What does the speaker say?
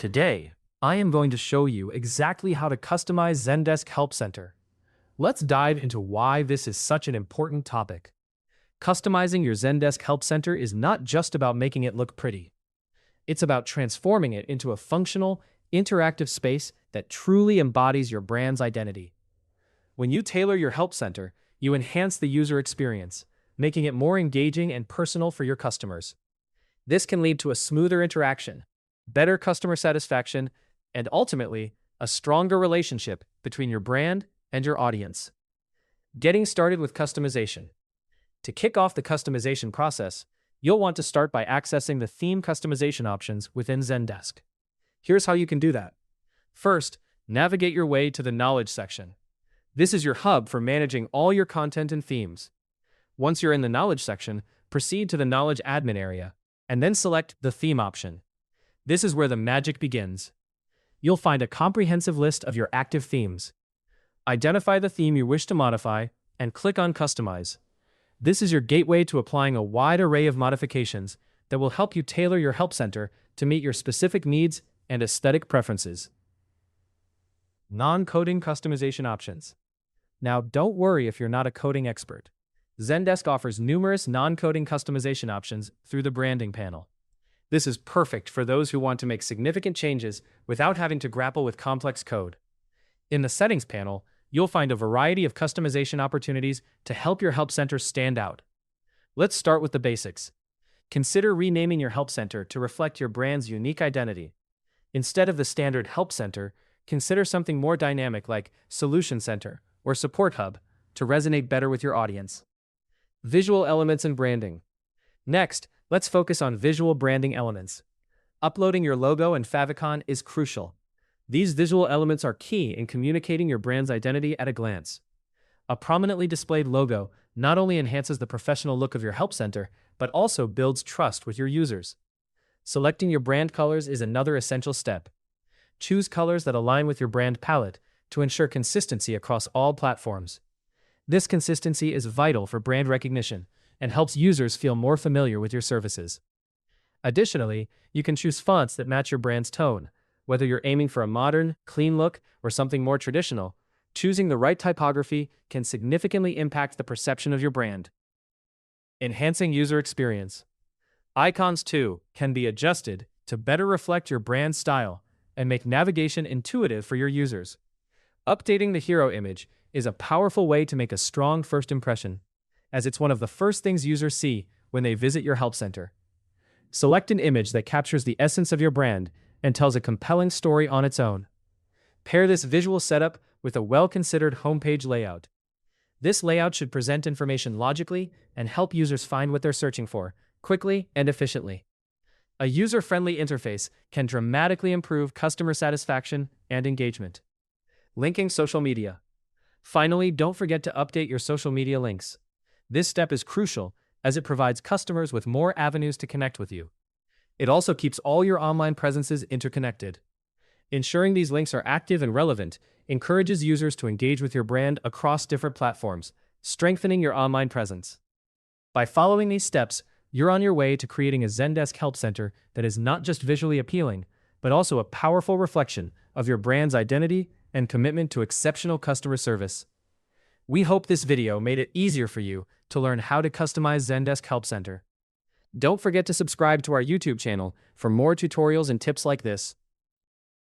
Today, I am going to show you exactly how to customize Zendesk Help Center. Let's dive into why this is such an important topic. Customizing your Zendesk Help Center is not just about making it look pretty. It's about transforming it into a functional, interactive space that truly embodies your brand's identity. When you tailor your Help Center, you enhance the user experience, making it more engaging and personal for your customers. This can lead to a smoother interaction, better customer satisfaction, and ultimately, a stronger relationship between your brand and your audience. Getting started with customization. To kick off the customization process, you'll want to start by accessing the theme customization options within Zendesk. Here's how you can do that. First, navigate your way to the Knowledge section. This is your hub for managing all your content and themes. Once you're in the Knowledge section, proceed to the Knowledge Admin area, and then select the Theme option. This is where the magic begins. You'll find a comprehensive list of your active themes. Identify the theme you wish to modify, and click on Customize. This is your gateway to applying a wide array of modifications that will help you tailor your Help Center to meet your specific needs and aesthetic preferences. Non-coding customization options. Now, don't worry if you're not a coding expert. Zendesk offers numerous non-coding customization options through the branding panel. This is perfect for those who want to make significant changes without having to grapple with complex code. In the Settings panel, you'll find a variety of customization opportunities to help your Help Center stand out. Let's start with the basics. Consider renaming your Help Center to reflect your brand's unique identity. Instead of the standard Help Center, consider something more dynamic like Solution Center or Support Hub to resonate better with your audience. Visual elements and branding. Next, let's focus on visual branding elements. Uploading your logo and favicon is crucial. These visual elements are key in communicating your brand's identity at a glance. A prominently displayed logo not only enhances the professional look of your Help Center, but also builds trust with your users. Selecting your brand colors is another essential step. Choose colors that align with your brand palette to ensure consistency across all platforms. This consistency is vital for brand recognition and helps users feel more familiar with your services. Additionally, you can choose fonts that match your brand's tone. Whether you're aiming for a modern, clean look or something more traditional, choosing the right typography can significantly impact the perception of your brand. Enhancing user experience. Icons, too, can be adjusted to better reflect your brand style and make navigation intuitive for your users. Updating the hero image is a powerful way to make a strong first impression, as it's one of the first things users see when they visit your Help Center. Select an image that captures the essence of your brand and tells a compelling story on its own. Pair this visual setup with a well-considered homepage layout. This layout should present information logically and help users find what they're searching for, quickly and efficiently. A user-friendly interface can dramatically improve customer satisfaction and engagement. Linking social media. Finally, don't forget to update your social media links. This step is crucial as it provides customers with more avenues to connect with you. It also keeps all your online presences interconnected. Ensuring these links are active and relevant encourages users to engage with your brand across different platforms, strengthening your online presence. By following these steps, you're on your way to creating a Zendesk Help Center that is not just visually appealing, but also a powerful reflection of your brand's identity and commitment to exceptional customer service. We hope this video made it easier for you to learn how to customize Zendesk Help Center. Don't forget to subscribe to our YouTube channel for more tutorials and tips like this.